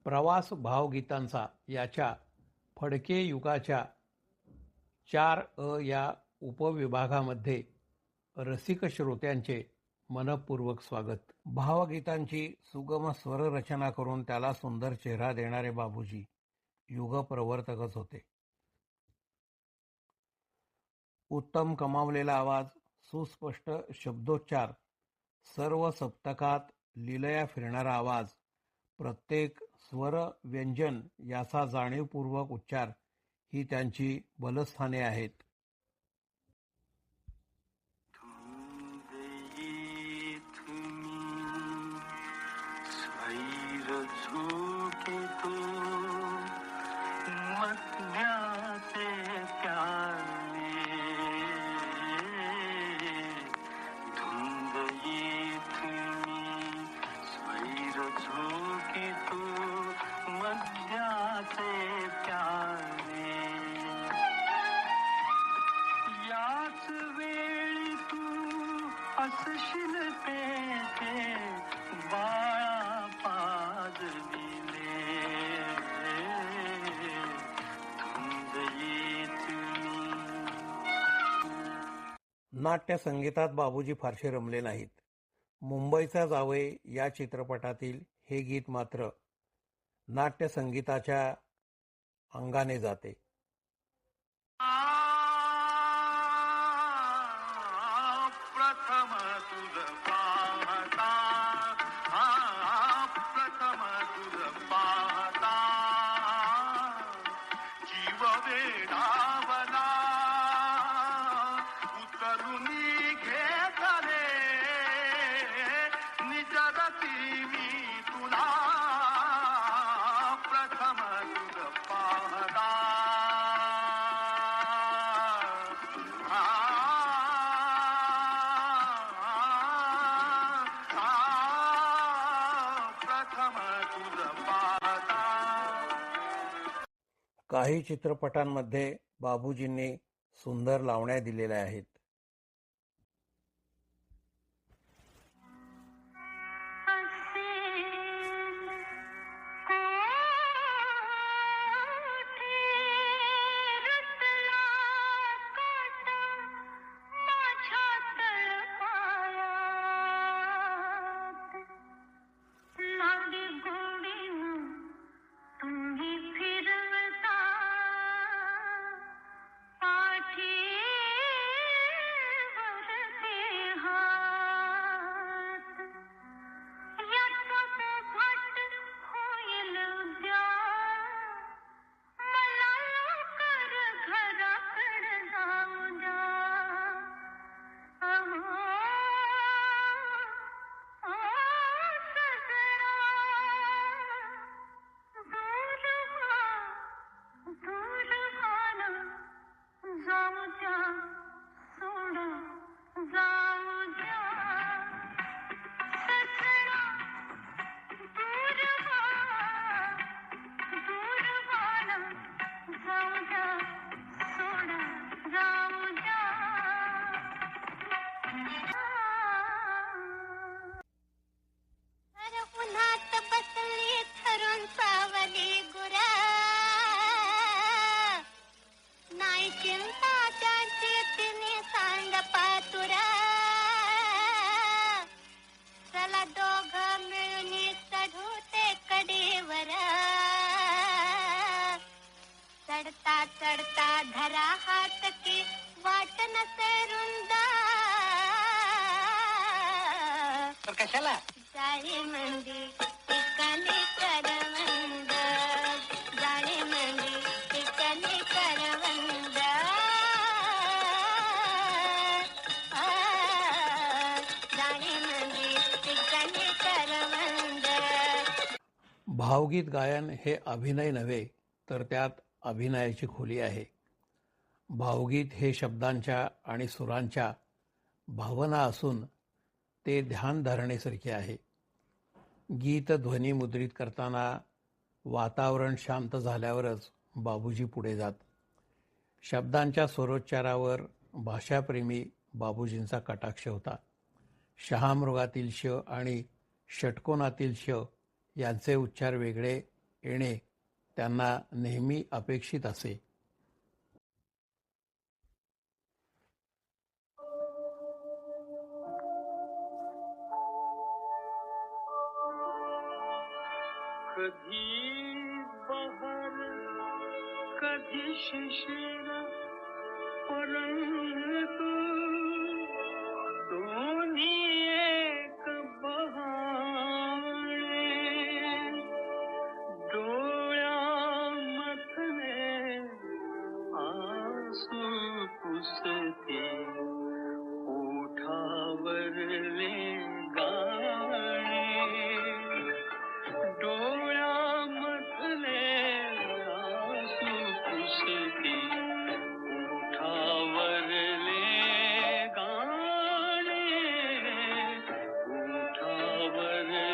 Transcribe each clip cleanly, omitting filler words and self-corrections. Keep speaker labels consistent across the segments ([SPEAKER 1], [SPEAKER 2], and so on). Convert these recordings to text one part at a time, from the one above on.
[SPEAKER 1] प्रवास भावगीतांचा याच्या फडके युगाच्या 4 या उपविभागामध्ये रसिक श्रोत्यांचे मनपूर्वक स्वागत. भावगीतांची सुगम स्वररचना करून त्याला सुंदर चेहरा देणारे बाबूजी युगप्रवर्तकच होते. उत्तम कमावलेला आवाज, सुस्पष्ट शब्दोच्चार, सर्व सप्तकात लीलया फिरणारा आवाज, प्रत्येक स्वर व्यंजन याचा जाणीवपूर्वक उच्चार ही त्यांची बलस्थाने आहेत. नाट्य संगीतात बाबूजी फारसे रमले नाहीत. मुंबईचा जावई या चित्रपटातील हे गीत मात्र नाट्य संगीताच्या अंगाने जाते. काही चित्रपटांमध्ये बाबूजींनी सुंदर लावण्या दिलेल्या आहेत.
[SPEAKER 2] चढता धरा हात की वाट नसे रुंदा, तर कशाला जाळी मंदी ठिकाणी करवंद, जाळी मंदी ठिकाणी करवंद, जाळी मंदी ठिकाणी करवंद.
[SPEAKER 1] भावगीत गायन हे अभिनय नव्हे तर त्यात अभिनयाची खोली आहे. भावगीत हे शब्दांच्या आणि सुरांच्या भावना असून ते ध्यान धरणेसारखे आहे. गीत ध्वनी मुद्रित करताना वातावरण शांत झाल्यावरच बाबूजी पुढे जात. शब्दांच्या स्वरोच्चारावर भाषाप्रेमी बाबूजींचा कटाक्ष होता. शहामृगातील श आणि षटकोनातील श यांचे उच्चार वेगळे, येणे त्यांना नेहमी अपेक्षित असे.
[SPEAKER 3] कधी बहर कधी शिशिर परंतु दोन्ही एक बहाणे डोळ्यामधले आसू पुसते ओठावरले गाणे डोळ्यामधले आसू पुसते ओठावरले गाणे ओठावरले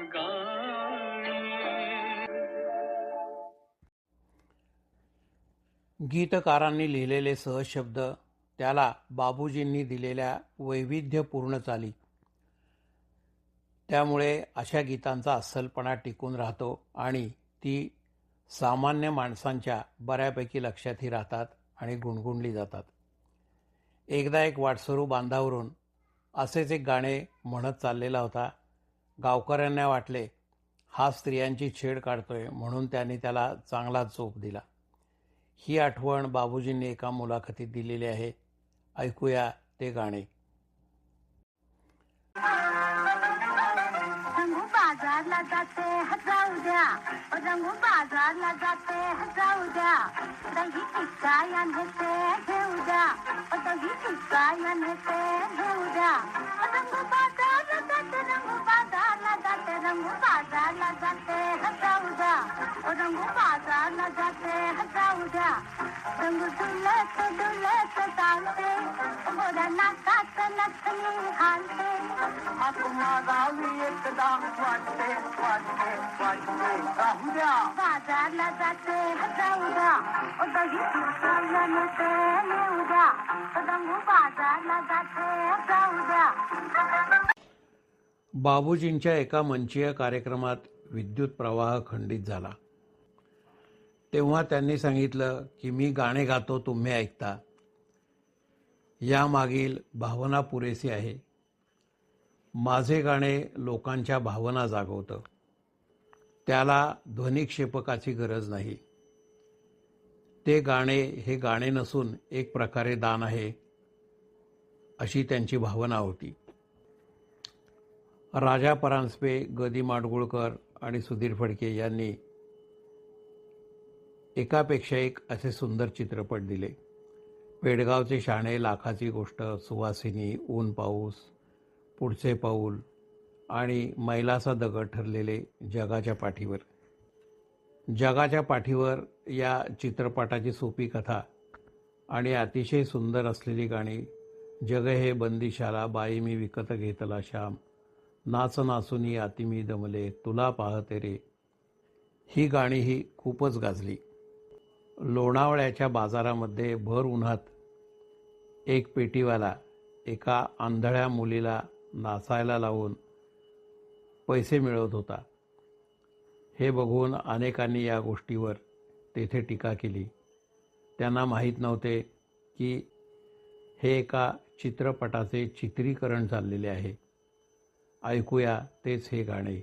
[SPEAKER 3] गाणे.
[SPEAKER 1] गीतकारांनी लिहिलेले सहज शब्द, त्याला बाबूजींनी दिलेल्या वैविध्यपूर्ण चाली, त्यामुळे अशा गीतांचा अस्सलपणा टिकून राहतो आणि ती सामान्य माणसांच्या बऱ्यापैकी लक्षातही राहतात आणि गुणगुणली जातात. एकदा एक वाटसरू बांधावरून असेच एक गाणे म्हणत चाललेला होता. गावकऱ्यांना वाटले हा स्त्रियांची छेड काढतोय, म्हणून त्यांनी त्याला चांगला चोप दिला. ही आठवण बाबूजींनी एका मुलाखतीत दिलेली आहे. ऐकूया ते गाणे.
[SPEAKER 2] रंगू बाजारला जाते जाऊ द्या, रंगू बाजारला जाते जाऊ द्या, दही टिक्का नेते घेऊ द्या, दही टिक्का नेते घेऊ द्या. रंगू बाजारला जाते, रंगू बाजारला जाते, रंगू बाजारला जाते जाऊ द्या, रंगू बाजारला जाते जाऊ द्या. रंग डुलत डुलत चालते, गोऱ्या नाकात नथनी घालते.
[SPEAKER 3] आत्मा गावी एकदा वाटते वाटते वाटते राहू द्या.
[SPEAKER 2] बाजारला जाते जाऊ द्या, दही टिक्का नेते नेऊ द्या, रंगू बाजारला जाते जाऊ द्या.
[SPEAKER 1] बाबूजींच्या एका मंचीय कार्यक्रमात विद्युत प्रवाह खंडित झाला. तेव्हा त्यांनी सांगितलं की मी गाणे गातो, तुम्ही ऐकता. यामागील भावना पुरेसी आहे. माझे गाणे लोकांच्या भावना जागवतं, त्याला ध्वनिक्षेपकाची गरज नाही. ते गाणे हे गाणे नसून एक प्रकारे दान आहे, अशी त्यांची भावना होती. राजा परांजपे, ग. दि. माडगूळकर आणि सुधीर फडके यांनी एकापेक्षा एक असे सुंदर चित्रपट दिले. पेडगावचे शाणे, लाखाची गोष्ट, सुवासिनी, ऊन पाऊस, पुढचे पाऊल आणि मैलाचा दगड ठरलेले जगाच्या पाठीवर. जगाच्या पाठीवर या चित्रपटाची सोपी कथा आणि अतिशय सुंदर असलेली गाणी, जग हे बंदिशाला, बाई मी विकत घेतला श्याम, नाच नाचुनी आती मी दमले, तुला पाहते रे, ही गाणीही खूपच गाजली. लोणावळ्याच्या बाजारामध्ये भर उन्हात एक पेटीवाला एका आंधळ्या मुलीला नाचायला लावून पैसे मिळवत होता. हे बघून अनेकांनी या गोष्टीवर तेथे टीका केली. त्यांना माहीत नव्हते की हे एका चित्रपटाचे चित्रीकरण चाललेले आहे. ऐकूया तेच हे गाणे.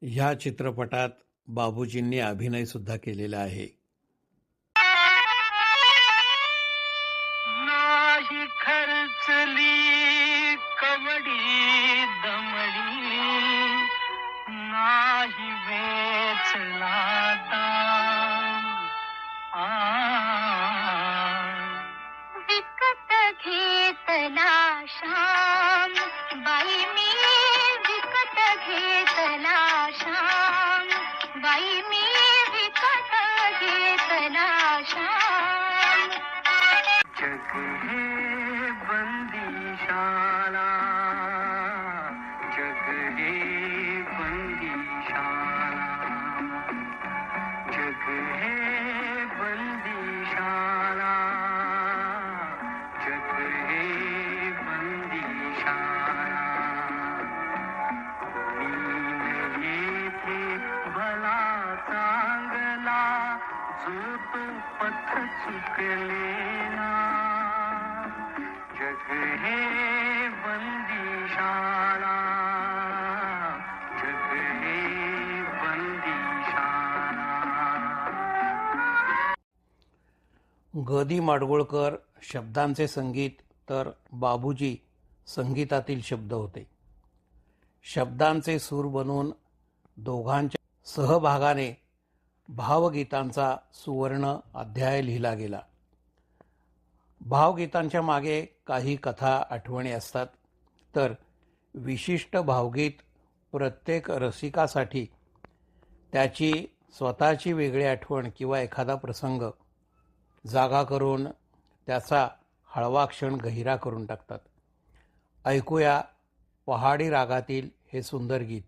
[SPEAKER 1] ह्या चित्रपटात बाबूजींनी अभिनय सुद्धा केलेला आहे.
[SPEAKER 3] नाही खर्चली कवडी दमडी, नाही वेचला दाम.
[SPEAKER 2] विकत घेतला श्याम, बाई मी विकत घेतला श्याम, बाई मी विकत घेतला श्याम.
[SPEAKER 3] जग हे बंदिशाला, जग हे बंदिशाला, जग हे बंदिशाला, जग हे बंदिशाला. नींद चुकले ना जग हे बंदीशाळा जग हे बंदीशाळा.
[SPEAKER 1] ग दी माडगुळकर शब्दांचे संगीत तर बाबूजी संगीतातील शब्द होते. शब्दांचे सूर बनून दोघांच्या सहभागाने भावगीतांचा सुवर्ण अध्याय लिहिला गेला. भावगीतांच्या मागे काही कथा आठवणी असतात, तर विशिष्ट भावगीत प्रत्येक रसिकासाठी त्याची स्वतःची वेगळी आठवण किंवा एखादा प्रसंग जागा करून त्याचा हळवा क्षण गहिरा करून टाकतात. ऐकूया पहाडी रागातील हे सुंदर गीत.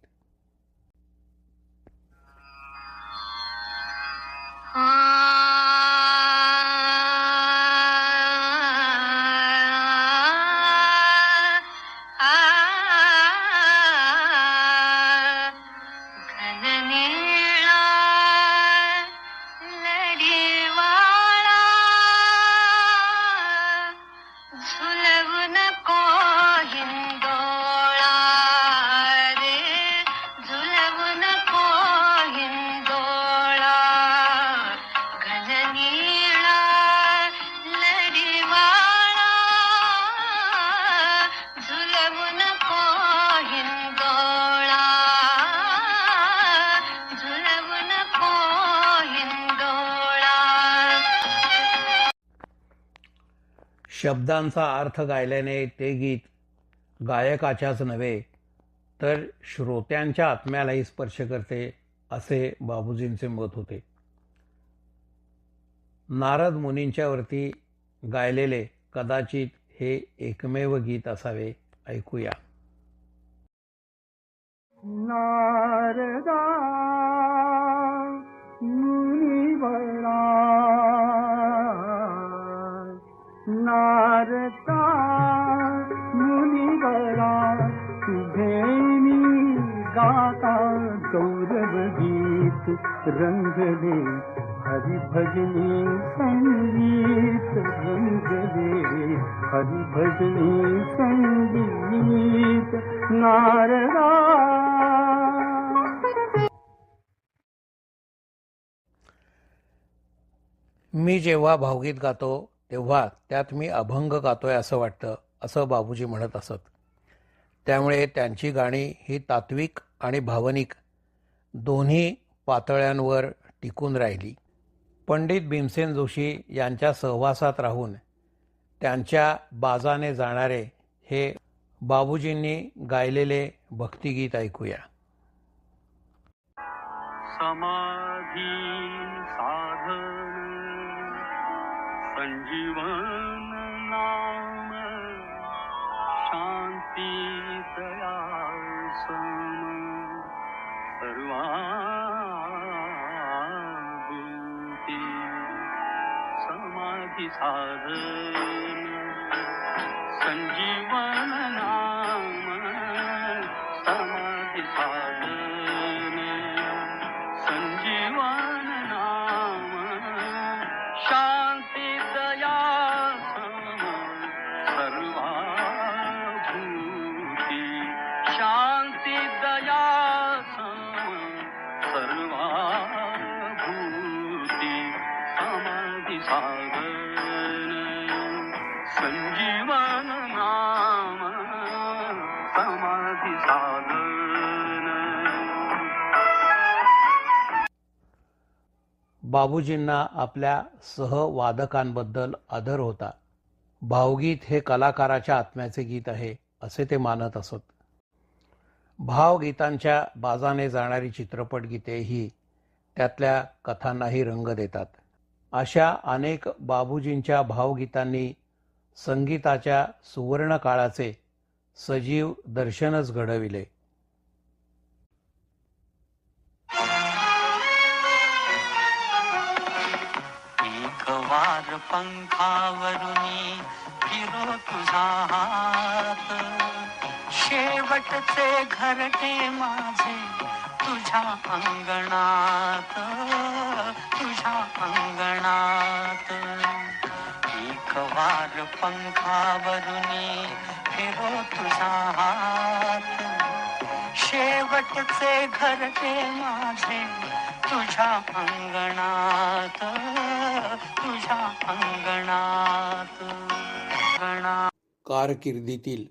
[SPEAKER 1] शब्दांचा अर्थ गायल्याने ते गीत गायकाच्याच नव्हे तर श्रोत्यांच्या आत्म्यालाही स्पर्श करते, असे बाबूजींचे मत होते. नारद मुनींच्या वरती गायलेले कदाचित हे एकमेव गीत असावे. ऐकूया.
[SPEAKER 4] नारदा मुनिवरा नारदा मुनिवरा तुझे गाता गौरव गीत रंगले हरि भजनी संगीत रंगले हरि भजनी संगीत नारदा.
[SPEAKER 1] मी जेव्हा भावगीत गातो तेव्हा त्यात मी अभंग गातोय असं वाटतं, असं बाबूजी म्हणत असत. त्यामुळे त्यांची गाणी ही तात्विक आणि भावनिक दोन्ही पातळ्यांवर टिकून राहिली. पंडित भीमसेन जोशी यांच्या सहवासात राहून त्यांच्या बाजाने जाणारे हे बाबूजींनी गायलेले भक्तिगीत ऐकूया.
[SPEAKER 3] समाधी साधन संजीवन नाम शांती दया सम सर्वाभूती. समाधी साधन संजीवन नाम समाधी साधन संजीवन नाम शांती दया सम सर्वाभूती. शांती दया सम सर्वाभूती. समाधी साधन संजीवन नाम समाधी साधन.
[SPEAKER 1] बाबूजींना आपल्या सहवादकांबद्दल आदर होता. भावगीत हे कलाकाराच्या आत्म्याचे गीत आहे असे ते मानत असत. भावगीतांच्या बाजाने जाणारी चित्रपट गीते ही त्यातल्या कथांनाही रंग देतात. अशा अनेक बाबूजींच्या भावगीतांनी संगीताच्या सुवर्ण काळाचे सजीव दर्शनच घडविले.
[SPEAKER 3] एक वार पंखावरुनी फिरो तुझा हात शेवटचे घरटे माझे तू तुझ्या अंगणात, तुझ्या अंगणात. एक वार पंखावरुनी फिरो तुझा हात, शेवटचे घर ते माझे तुझ्या अंगणात, तुझ्या अंगणात.
[SPEAKER 1] कारकिर्दीतील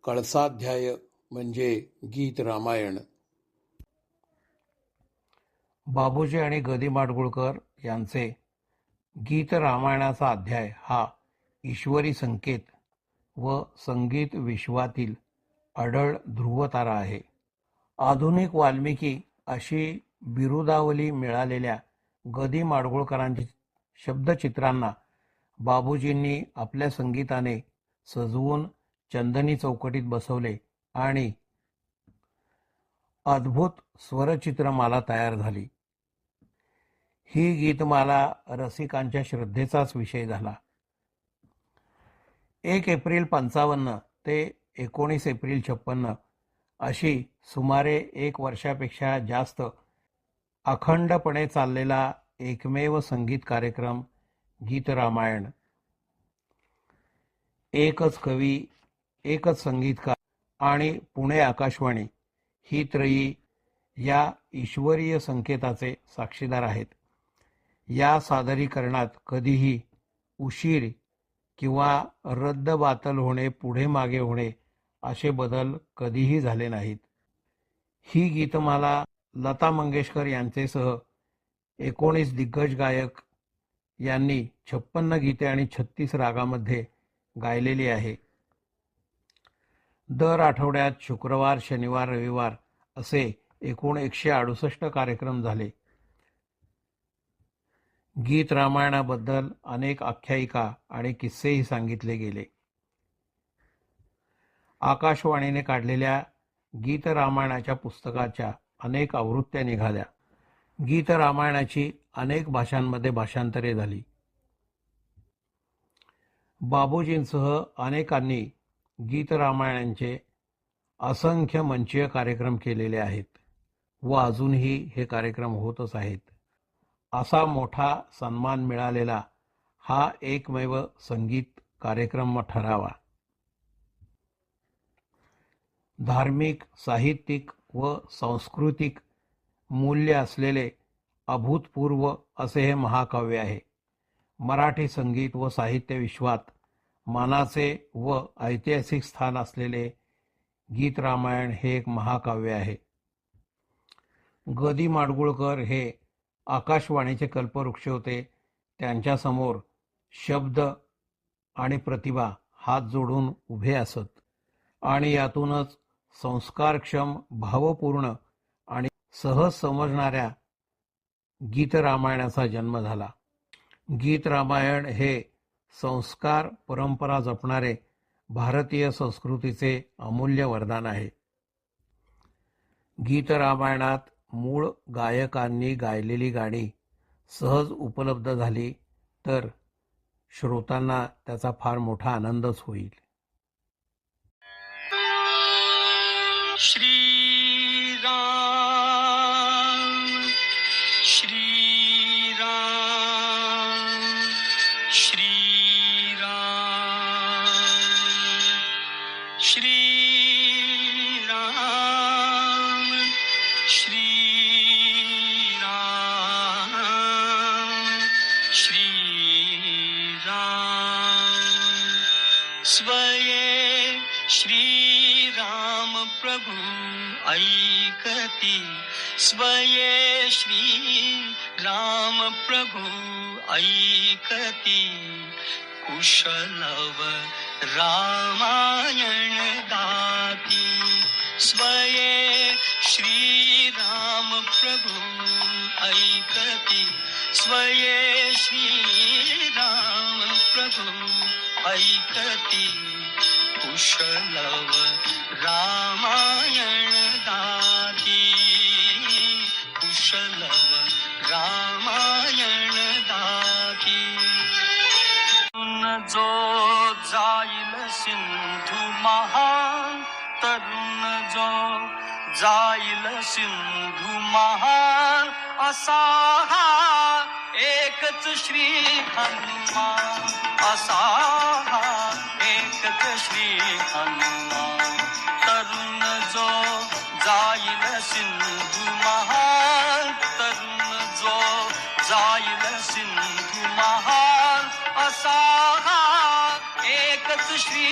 [SPEAKER 1] कळसाध्याय म्हणजे गीत रामायण. बाबूजी आणि गदी माडगुळकर यांचे गीत रामायणाचा अध्याय हा ईश्वरी संकेत व संगीत विश्वातील अढळ ध्रुवतारा आहे. आधुनिक वाल्मिकी अशी बिरुदावली मिळालेल्या गदी माडगुळकरांच्या शब्दचित्रांना बाबूजींनी आपल्या संगीताने सजवून चंदनी चौकटीत बसवले आणि अद्भुत स्वरचित्रमाला तयार झाली. ही गीतमाला रसिकांच्या श्रद्धेचाच विषय झाला. 1 एप्रिल 55 ते 19 एप्रिल 56 अशी सुमारे 1 वर्षापेक्षा जास्त अखंडपणे चाललेला एकमेव संगीत कार्यक्रम गीत रामायण. एकच कवी, एकच संगीतकार आणि पुणे आकाशवाणी ही त्रयी या ईश्वरीय संकेताचे साक्षीदार आहेत. या सादरीकरणात कधीही उशीर किंवा रद्दबातल होणे, पुढे मागे होणे असे बदल कधीही झाले नाहीत. ही गीतमाला लता मंगेशकर यांचेसह 19 दिग्गज गायक यांनी 56 गीते आणि 36 रागामध्ये गायलेली आहे. दर आठवड्यात शुक्रवार, शनिवार, रविवार असे एकूण 168 कार्यक्रम झाले. गीत रामायणाबद्दल अनेक आख्यायिका आणि किस्सेही सांगितले गेले. आकाशवाणीने काढलेल्या गीत रामायणाच्या पुस्तकाच्या अनेक आवृत्त्या निघाल्या. गीत रामायणाची अनेक भाषांमध्ये भाषांतरे झाली. बाबूजींसह अनेकांनी गीत रामायणाचे असंख्य मंचीय कार्यक्रम केलेले आहेत व अजूनही हे कार्यक्रम होतच आहेत. असा मोठा सन्मान मिळालेला हा एकमेव संगीत कार्यक्रम ठरावा. धार्मिक, साहित्यिक व सांस्कृतिक मूल्य असलेले अभूतपूर्व असे हे महाकाव्य आहे. मराठी संगीत व साहित्य विश्वात मानाचे व ऐतिहासिक स्थान असलेले गीत रामायण हे एक महाकाव्य आहे. गदी माडगुळकर हे आकाशवाणीचे कल्पवृक्ष होते. त्यांच्यासमोर शब्द आणि प्रतिभा हात जोडून उभे असत आणि यातूनच संस्कारक्षम, भावपूर्ण आणि सहज समजणाऱ्या गीत रामायणाचा जन्म झाला. गीत रामायण हे संस्कार परंपरा जपणारे भारतीय संस्कृतीचे अमूल्य वरदान आहे. गीत रामायणात मूळ गायकांनी गायलेली गाणी सहज उपलब्ध झाली तर श्रोतांना त्याचा फार मोठा आनंदच होईल.
[SPEAKER 3] श्रीराम श्रीराम श्रीराम श्रीराम श्रीराम श्रीराम. स्वये श्रीराम प्रभु ऐकती, स्वये श्रीराम प्रभु ऐकती. कुशलव रामायण गाती, स्वये श्रीराम प्रभु ऐकती. स्वये श्रीराम प्रभु ऐकती. कुशलव रामायण गाती, कुशलव रामायण गाती. जो जाईल सिंधू महान, तरुण जो जाईल सिंधू महान असा हा एकच श्री हनुमान असा हा एकच श्री हनुमान तरुण जो जाईल सिंधू महान तरुण जो जाईल सिंधू महान असा हा एकच श्री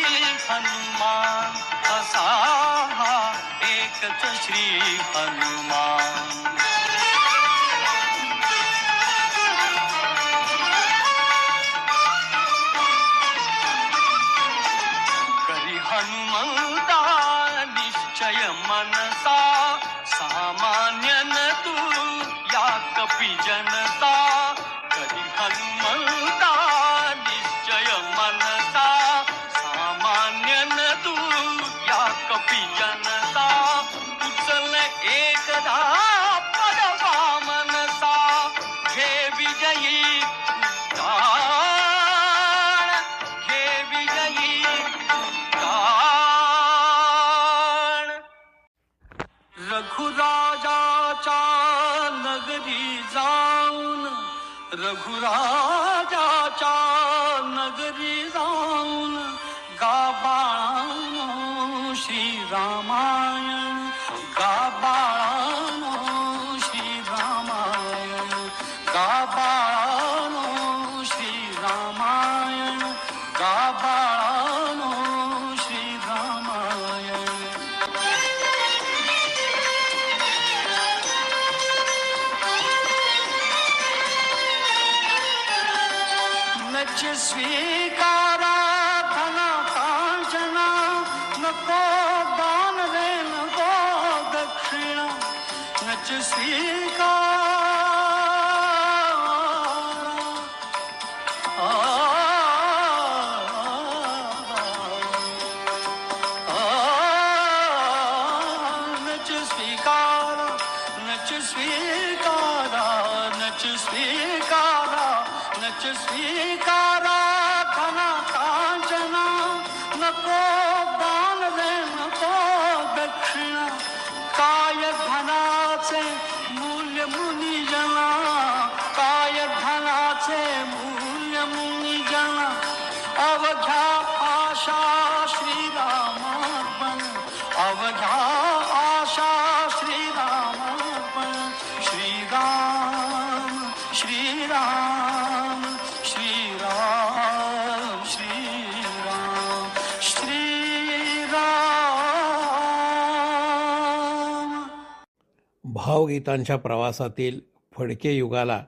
[SPEAKER 3] हनुमान असा हा एकच श्री हनुमान करी हनुमंता निश्चय मनसा सामान्य न तू या कपी जनता करी हनुमंता निश्चय मनसा सामान्य न तू या कपी जनता उचल एकदा पडवा मनसा घे विजयी उद्गार घे विजयी उद्गार रघुराजाच्या नगरी जाऊन रघुराजाच्या नगरी जाऊन गाबाळानो श्रीरामायण गाबाळानो श्रीरामायण गाबाळानो श्रीरामायण गाबाळानो श्रीरामायण नच स्वीकारा धना कांचना नको दान रे नको दक्षिणा नच नच स्वीकारा नच स्वीकारा नच स्वीकारा नच स्वीकारा धना कांचना नको दान रे नको दक्षिणा काय धनाचे मूल्य मुनिजना काय धनाचे मूल्य मुनिजना अवघ्या आशा श्रीरामार्पण अवघ्या आशा श्रीरामार्पण श्रीराम श्रीराम श्रीराम श्रीराम श्रीराम
[SPEAKER 1] भावगीतांच्या प्रवासातील फडके युगाला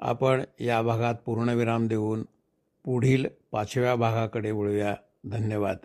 [SPEAKER 1] आपण या भागात पूर्णविराम देऊन पुढील 5व्या भागाकडे वळूया. धन्यवाद.